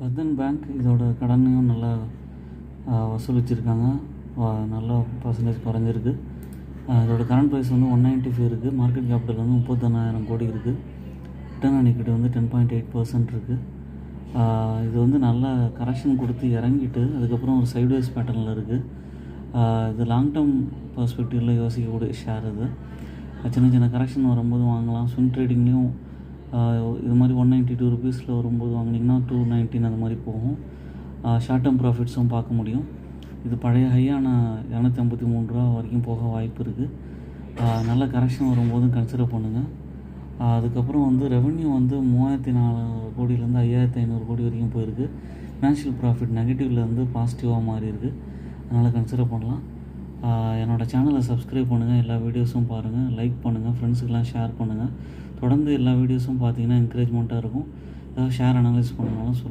Bardhan bank இதோட கடனையும் நல்லா வசூலிச்சிருக்காங்க. நல்லா பர்சன்டேஜ் குறைஞ்சிருக்கு. இதோட கரண்ட் ப்ரைஸ் வந்து 195 இருக்குது. மார்க்கெட் கேபிட்டல் வந்து 31,000 கோடி இருக்குது. ரிட்டர்ன் ஆன் ஈக்விட்டி வந்து 10.8% இருக்குது. இது வந்து நல்ல கரெக்ஷன் கொடுத்து இறங்கிட்டு அதுக்கப்புறம் ஒரு சைட்வேஸ் பேட்டர்னில் இருக்குது. இது லாங் டேர்ம் பர்ஸ்பெக்டிவில் யோசிக்கக்கூடிய ஷேர். இது சின்ன சின்ன கரெக்ஷன் வரும்போது வாங்கலாம். ஸ்விங் ட்ரேடிங்லேயும் இது மாதிரி 192 ருபீஸில் வரும்போது வாங்கினீங்கன்னா 219 அது மாதிரி போகும். ஷார்ட் டேர்ம் ப்ராஃபிட்ஸும் பார்க்க முடியும். இது பழைய ஹையான 253 ரூபா வரைக்கும் போக வாய்ப்பு இருக்குது. நல்ல கரெக்ஷன் வரும்போதும் கன்சிடர் பண்ணுங்கள். அதுக்கப்புறம் வந்து ரெவென்யூ வந்து 3,400 கோடியிலேருந்து 5,500 கோடி வரைக்கும் போயிருக்கு. ஃபினான்ஷியல் ப்ராஃபிட் நெகட்டிவ்லேருந்து பாசிட்டிவாக மாறி இருக்குது. அதனால் கன்சிடர் பண்ணலாம். என்னோடய சேனலை சப்ஸ்கிரைப் பண்ணுங்கள். எல்லா வீடியோஸும் பாருங்கள், லைக் பண்ணுங்கள், ஃப்ரெண்ட்ஸுக்கெலாம் ஷேர் பண்ணுங்கள். தொடர்ந்து எல்லா வீடியோஸும் பார்த்தீங்கன்னா என்கரேஜ்மெண்ட்டாக இருக்கும். ஏதாவது ஷேர் அனலைஸ் பண்ணணும்னாலும் சொல்லுங்கள்.